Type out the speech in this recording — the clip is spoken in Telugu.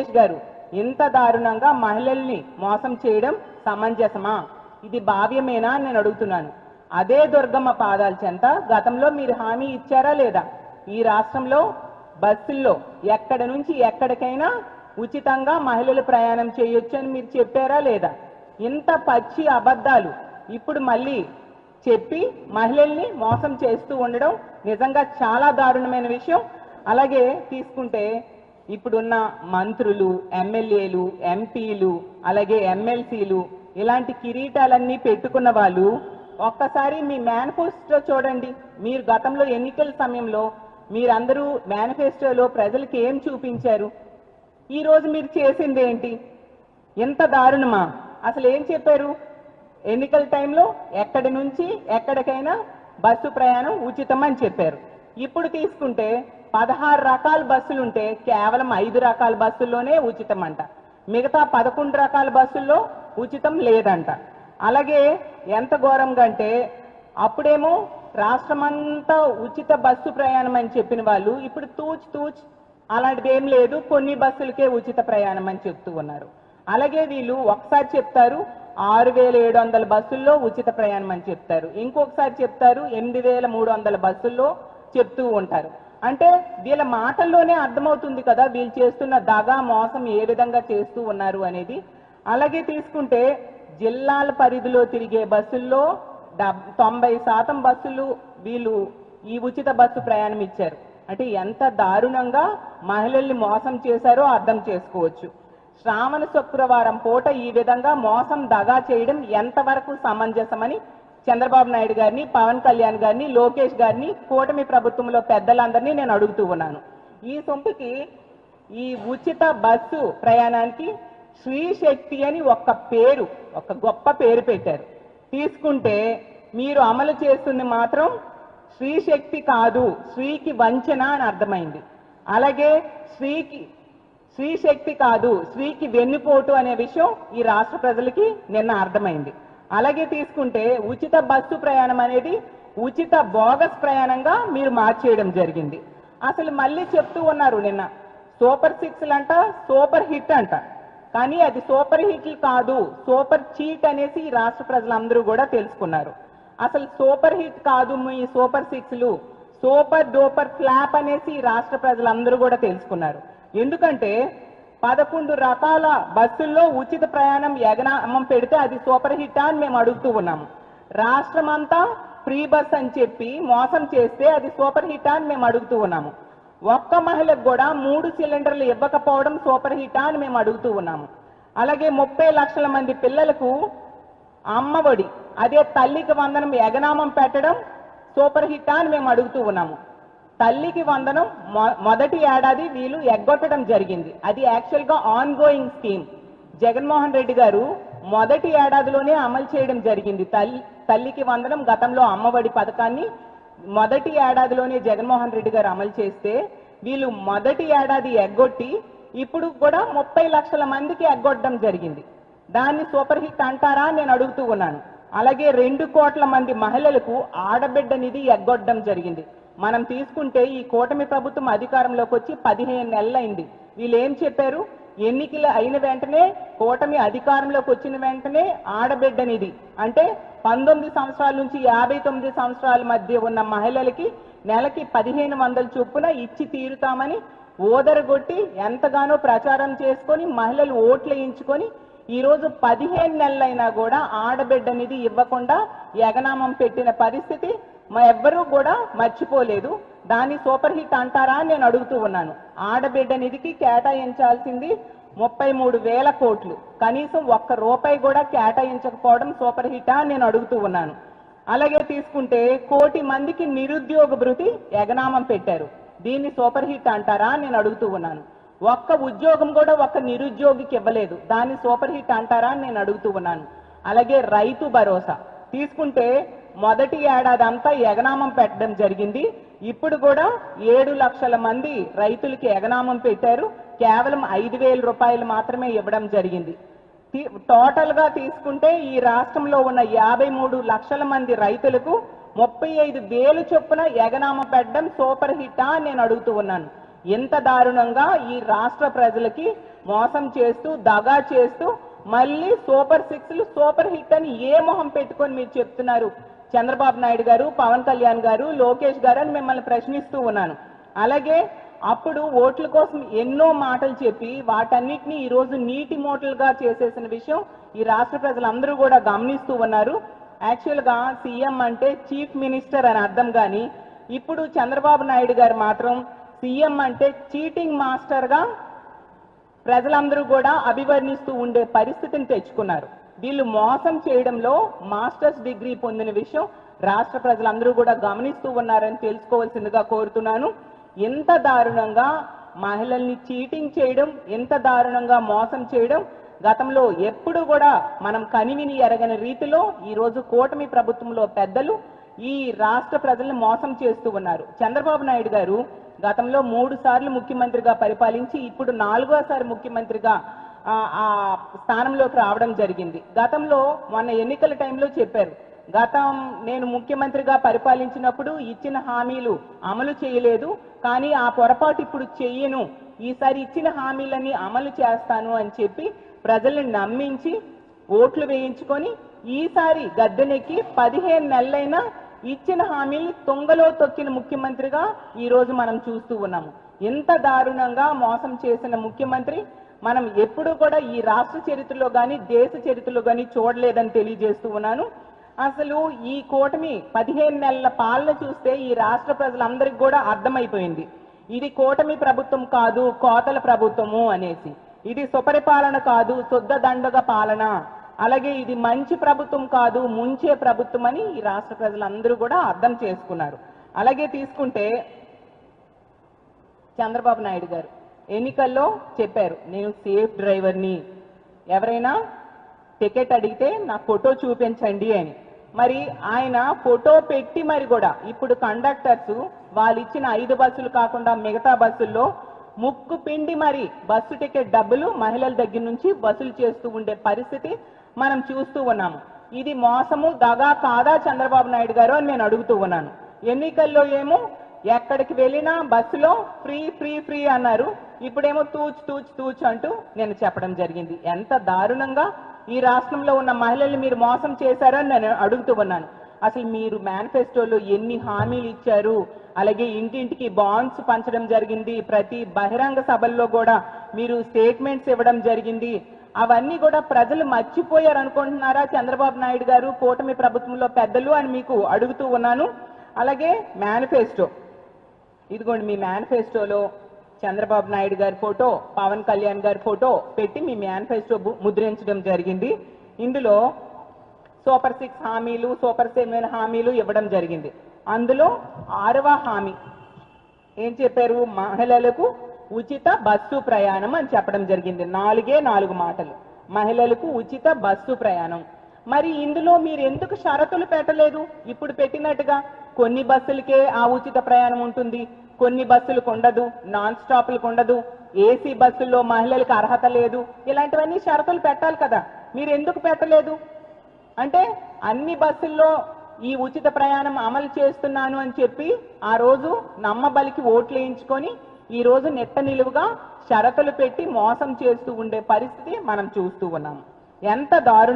లోకేష్ గారు ఇంత దారుణంగా మహిళల్ని మోసం చేయడం సమంజసమా? ఇది భావ్యమేనా అని నేను అడుగుతున్నాను. అదే దుర్గమ్మ పాదాల చెంత గతంలో మీరు హామీ ఇచ్చారా లేదా? ఈ రాష్ట్రంలో బస్సుల్లో ఎక్కడ నుంచి ఎక్కడికైనా ఉచితంగా మహిళలు ప్రయాణం చేయొచ్చు అని మీరు చెప్పారా లేదా? ఇంత పచ్చి అబద్ధాలు ఇప్పుడు మళ్ళీ చెప్పి మహిళల్ని మోసం చేస్తూ ఉండడం నిజంగా చాలా దారుణమైన విషయం. అలాగే తీసుకుంటే ఇప్పుడున్న మంత్రులు, ఎమ్మెల్యేలు, ఎంపీలు, అలాగే ఎమ్మెల్సీలు ఇలాంటి కిరీటాలన్నీ పెట్టుకున్న వాళ్ళు ఒక్కసారి మీ మేనిఫెస్టో చూడండి. మీరు గతంలో ఎన్నికల సమయంలో మీరందరూ మేనిఫెస్టోలో ప్రజలకు ఏం చూపించారు? ఈరోజు మీరు చేసింది ఏంటి? ఎంత దారుణమా? అసలు ఏం చెప్పారు? ఎన్నికల టైంలో ఎక్కడి నుంచి ఎక్కడికైనా బస్సు ప్రయాణం ఉచితం అని చెప్పారు. ఇప్పుడు తీసుకుంటే 16 రకాల బస్సులుంటే కేవలం 5 రకాల బస్సుల్లోనే ఉచితం అంట. మిగతా 11 రకాల బస్సుల్లో ఉచితం లేదంట. అలాగే ఎంత ఘోరంగా అంటే అప్పుడేమో రాష్ట్రమంతా ఉచిత బస్సు ప్రయాణం అని చెప్పిన వాళ్ళు ఇప్పుడు తూచ్ అలాంటిది ఏం లేదు, కొన్ని బస్సులకే ఉచిత ప్రయాణం అని చెప్తూ ఉన్నారు. అలాగే వీళ్ళు ఒకసారి చెప్తారు 6,700 బస్సుల్లో ఉచిత ప్రయాణం అని చెప్తారు, ఇంకొకసారి చెప్తారు 8,300 బస్సుల్లో చెప్తూ ఉంటారు. అంటే వీళ్ళ మాటల్లోనే అర్థమవుతుంది కదా వీళ్ళు చేస్తున్న దగా మోసం ఏ విధంగా చేస్తూ ఉన్నారు అనేది. అలాగే తీసుకుంటే జిల్లాల పరిధిలో తిరిగే బస్సుల్లో 90% బస్సులు వీళ్ళు ఈ ఉచిత బస్సు ప్రయాణం ఇచ్చారు. అంటే ఎంత దారుణంగా మహిళల్ని మోసం చేశారో అర్థం చేసుకోవచ్చు. శ్రావణ శుక్రవారం పూట ఈ విధంగా మోసం దగా చేయడం ఎంతవరకు సమంజసమని చంద్రబాబు నాయుడు గారిని, పవన్ కళ్యాణ్ గారిని, లోకేష్ గారిని, కూటమి ప్రభుత్వంలో పెద్దలందరినీ నేను అడుగుతూ ఉన్నాను. ఈ సొంపుకి ఈ ఉచిత బస్సు ప్రయాణానికి శ్రీ శక్తి అని ఒక గొప్ప పేరు పెట్టారు. తీసుకుంటే మీరు అమలు చేస్తుంది మాత్రం శ్రీ శక్తి కాదు, శ్రీకి వంచన అని అర్థమైంది. అలాగే శ్రీ శక్తి కాదు, శ్రీకి వెన్నుపోటు అనే విషయం ఈ రాష్ట్ర ప్రజలకి నిన్న అర్థమైంది. అలాగే తీసుకుంటే ఉచిత బస్సు ప్రయాణం అనేది ఉచిత బోగస్ ప్రయాణంగా మీరు మార్చేయడం జరిగింది. అసలు మళ్ళీ చెప్తూ ఉన్నారు నిన్న సూపర్ 6 అంట, సూపర్ హిట్ అంట. కానీ అది సూపర్ హిట్లు కాదు, సూపర్ చీట్ అనేసి ఈ రాష్ట్ర ప్రజలందరూ కూడా తెలుసుకున్నారు. అసలు సూపర్ హిట్ కాదు మీ సూపర్ 6లు, సూపర్ డూపర్ ఫ్లాప్ అనేసి ఈ రాష్ట్ర ప్రజలందరూ కూడా తెలుసుకున్నారు. ఎందుకంటే 11 రకాల బస్సుల్లో ఉచిత ప్రయాణం ఎగనామం పెడితే అది సూపర్ హిట్ అని మేము అడుగుతూ ఉన్నాము. రాష్ట్రం అంతా ఫ్రీ బస్ అని చెప్పి మోసం చేస్తే అది సూపర్ హిట్ అని మేము అడుగుతూ ఉన్నాము. ఒక్క మహిళకు కూడా 3 సిలిండర్లు ఇవ్వకపోవడం సూపర్ హిట్ అని మేము అడుగుతూ ఉన్నాము. అలాగే 30 లక్షల మంది పిల్లలకు అమ్మఒడి, అదే తల్లికి వందనం ఎగనామం పెట్టడం సూపర్ హిట్ అని మేము అడుగుతూ ఉన్నాము. తల్లికి వందనం మొదటి ఏడాది వీళ్ళు ఎగ్గొట్టడం జరిగింది. అది యాక్చువల్గా on going scheme. Jaganmohan Reddy గారు మొదటి ఏడాదిలోనే అమలు చేయడం జరిగింది. తల్లికి వందనం గతంలో అమ్మఒడి పథకాన్ని మొదటి ఏడాదిలోనే జగన్మోహన్ రెడ్డి గారు అమలు చేస్తే వీళ్ళు మొదటి ఏడాది ఎగ్గొట్టి ఇప్పుడు కూడా 30 లక్షల మందికి ఎగ్గొట్టడం జరిగింది. దాన్ని సూపర్ హిట్ అంటారా నేను అడుగుతూ ఉన్నాను. అలాగే 2 కోట్ల మంది మహిళలకు ఆడబిడ్డ నిధి ఎగ్గొట్టడం జరిగింది. మనం తీసుకుంటే ఈ కూటమి ప్రభుత్వం అధికారంలోకి వచ్చి 15 నెలలైంది. వీళ్ళు ఏం చెప్పారు? ఎన్నికలు అయిన వెంటనే, కూటమి అధికారంలోకి వచ్చిన వెంటనే ఆడబిడ్డ నిధి అంటే 19 సంవత్సరాల నుంచి 59 సంవత్సరాల మధ్య ఉన్న మహిళలకి నెలకి 1500 చొప్పున ఇచ్చి తీరుతామని ఓదరగొట్టి ఎంతగానో ప్రచారం చేసుకొని మహిళలు ఓట్లు వేయించుకొని ఈరోజు 15 నెలలైనా కూడా ఆడబిడ్డ నిధి ఇవ్వకుండా ఎగనామం పెట్టిన పరిస్థితి ఎవ్వరూ కూడా మర్చిపోలేదు. దాన్ని సూపర్ హిట్ అంటారా నేను అడుగుతూ ఉన్నాను. ఆడబిడ్డ నిధికి కేటాయించాల్సింది 33,000 కోట్లు, కనీసం ₹1 కూడా కేటాయించకపోవడం సూపర్ హిట్ అని నేను అడుగుతూ ఉన్నాను. అలాగే తీసుకుంటే 1 కోటి మందికి నిరుద్యోగ భృతి ఎగనామం పెట్టారు. దీన్ని సూపర్ హిట్ అంటారా నేను అడుగుతూ ఉన్నాను. ఒక్క ఉద్యోగం కూడా ఒక్క నిరుద్యోగికి ఇవ్వలేదు. దాన్ని సూపర్ హిట్ అంటారా అని నేను అడుగుతూ ఉన్నాను. అలాగే రైతు భరోసా తీసుకుంటే మొదటి ఏడాది అంతా ఎగనామం పెట్టడం జరిగింది. ఇప్పుడు కూడా 7 లక్షల మంది రైతులకి ఎగనామం పెట్టారు. కేవలం 5,000 రూపాయలు మాత్రమే ఇవ్వడం జరిగింది. టోటల్ గా తీసుకుంటే ఈ రాష్ట్రంలో ఉన్న 53 లక్షల మంది రైతులకు 35,000 చొప్పున ఎగనామం పెట్టడం సూపర్ హిట్ అని నేను అడుగుతూ ఉన్నాను. ఎంత దారుణంగా ఈ రాష్ట్ర ప్రజలకి మోసం చేస్తూ దగా చేస్తూ మళ్ళీ సూపర్ 6లు సూపర్ హిట్ అని ఏ మొహం పెట్టుకొని మీరు చెప్తున్నారు చంద్రబాబు నాయుడు గారు, పవన్ కళ్యాణ్ గారు, లోకేష్ గారు అని మిమ్మల్ని ప్రశ్నిస్తూ ఉన్నాను. అలాగే అప్పుడు ఓట్ల కోసం ఎన్నో మాటలు చెప్పి వాటన్నిటిని ఈరోజు నీటి మూటలుగా చేసేసిన విషయం ఈ రాష్ట్ర ప్రజలందరూ కూడా గమనిస్తూ ఉన్నారు. యాక్చువల్గా సీఎం అంటే చీఫ్ మినిస్టర్ అని అర్థం, కానీ ఇప్పుడు చంద్రబాబు నాయుడు గారు మాత్రం సీఎం అంటే చీటింగ్ మాస్టర్గా ప్రజలందరూ కూడా అభివర్ణిస్తూ ఉండే పరిస్థితిని తెచ్చుకున్నారు. వీళ్ళు మోసం చేయడంలో మాస్టర్స్ డిగ్రీ పొందిన విషయం రాష్ట్ర ప్రజలందరూ కూడా గమనిస్తూ ఉన్నారని తెలుసుకోవాల్సిందిగా కోరుతున్నాను. ఎంత దారుణంగా మహిళల్ని చీటింగ్ చేయడం, ఎంత దారుణంగా మోసం చేయడం గతంలో ఎప్పుడు కూడా మనం కనివిని ఎరగని రీతిలో ఈరోజు కూటమి ప్రభుత్వంలో పెద్దలు ఈ రాష్ట్ర ప్రజల్ని మోసం చేస్తూ ఉన్నారు. చంద్రబాబు నాయుడు గారు గతంలో 3 సార్లు ముఖ్యమంత్రిగా పరిపాలించి ఇప్పుడు 4వ ముఖ్యమంత్రిగా ఆ స్థానంలోకి రావడం జరిగింది. గతంలో మొన్న ఎన్నికల టైంలో చెప్పారు, నేను ముఖ్యమంత్రిగా పరిపాలించినప్పుడు ఇచ్చిన హామీలు అమలు చేయలేదు, కానీ ఆ పొరపాటు ఇప్పుడు చెయ్యను, ఈసారి ఇచ్చిన హామీలన్నీ అమలు చేస్తాను అని చెప్పి ప్రజల్ని నమ్మించి ఓట్లు వేయించుకొని ఈసారి గద్దెనెక్కి 15 నెలలైనా ఇచ్చిన హామీని తొంగలో తొక్కిన ముఖ్యమంత్రిగా ఈరోజు మనం చూస్తూ ఉన్నాము. ఎంత దారుణంగా మోసం చేసిన ముఖ్యమంత్రి మనం ఎప్పుడూ కూడా ఈ రాష్ట్ర చరిత్రలో కానీ దేశ చరిత్రలో కానీ చూడలేదని తెలియజేస్తూ ఉన్నాను. అసలు ఈ కూటమి 15 నెలల పాలన చూస్తే ఈ రాష్ట్ర ప్రజలందరికీ కూడా అర్థమైపోయింది, ఇది కూటమి ప్రభుత్వం కాదు కోతల ప్రభుత్వము అనేసి. ఇది సుపరిపాలన కాదు శుద్ధ దండగ పాలన, అలాగే ఇది మంచి ప్రభుత్వం కాదు ముంచే ప్రభుత్వం అని ఈ రాష్ట్ర ప్రజలందరూ కూడా అర్థం చేసుకున్నారు. అలాగే తీసుకుంటే చంద్రబాబు నాయుడు గారు ఎన్నికల్లో చెప్పారు, నేను సేఫ్ డ్రైవర్ని, ఎవరైనా టికెట్ అడిగితే నా ఫోటో చూపించండి అని. మరి ఆయన ఫోటో పెట్టి మరి కూడా ఇప్పుడు కండక్టర్స్ వాళ్ళు ఇచ్చిన 5 బస్సులు కాకుండా మిగతా బస్సుల్లో ముక్కు పిండి మరి బస్సు టికెట్ డబ్బులు మహిళల దగ్గర నుంచి వసూలు చేస్తూ ఉండే పరిస్థితి మనం చూస్తూ ఉన్నాము. ఇది మోసము దగా కాదా చంద్రబాబు నాయుడు గారు అని నేను అడుగుతూ ఉన్నాను. ఎన్నికల్లో ఏమో ఎక్కడికి వెళ్ళినా బస్సులో ఫ్రీ ఫ్రీ ఫ్రీ అన్నారు, ఇప్పుడేమో తూచ్ తూచ్ తూచ్ అంటూ నేను చెప్పడం జరిగింది. ఎంత దారుణంగా ఈ రాష్ట్రంలో ఉన్న మహిళల్ని మీరు మోసం చేశారో అని నేను అడుగుతూ ఉన్నాను. అసలు మీరు మేనిఫెస్టోలో ఎన్ని హామీలు ఇచ్చారు, అలాగే ఇంటింటికి బాండ్స్ పంచడం జరిగింది, ప్రతి బహిరంగ సభల్లో కూడా మీరు స్టేట్మెంట్స్ ఇవ్వడం జరిగింది, అవన్నీ కూడా ప్రజలు మర్చిపోయారు అనుకుంటున్నారా చంద్రబాబు నాయుడు గారు కూటమి ప్రభుత్వంలో పెద్దలు అని మీకు అడుగుతూ ఉన్నాను. అలాగే మేనిఫెస్టో, ఇదిగోండి మీ మేనిఫెస్టోలో చంద్రబాబు నాయుడు గారి ఫోటో, పవన్ కళ్యాణ్ గారి ఫోటో పెట్టి మీ మేనిఫెస్టో ముద్రించడం జరిగింది. ఇందులో సూపర్ 6 హామీలు సూపర్ 7 హామీలు ఇవ్వడం జరిగింది. అందులో 6వ హామీ ఏం చెప్పారు, మహిళలకు ఉచిత బస్సు ప్రయాణం అని చెప్పడం జరిగింది. 4 మాటలు, మహిళలకు ఉచిత బస్సు ప్రయాణం. మరి ఇందులో మీరు ఎందుకు షరతులు పెట్టలేదు? ఇప్పుడు పెట్టినట్టుగా కొన్ని బస్సులకే ఆ ఉచిత ప్రయాణం ఉంటుంది, కొన్ని బస్సులకు ఉండదు, నాన్ స్టాప్లకు ఉండదు, ఏసీ బస్సుల్లో మహిళలకు అర్హత లేదు, ఇలాంటివన్నీ షరతులు పెట్టాలి కదా, మీరు ఎందుకు పెట్టలేదు? అంటే అన్ని బస్సుల్లో ఈ ఉచిత ప్రయాణం అమలు చేస్తున్నాను అని చెప్పి ఆ రోజు నమ్మబలికి ఓట్లు వేయించుకొని ఈ రోజు నెట్ట నిలువుగా షరతులు పెట్టి మోసం చేస్తూ ఉండే పరిస్థితి మనం చూస్తూ ఉన్నాము. ఎంత దారుణం.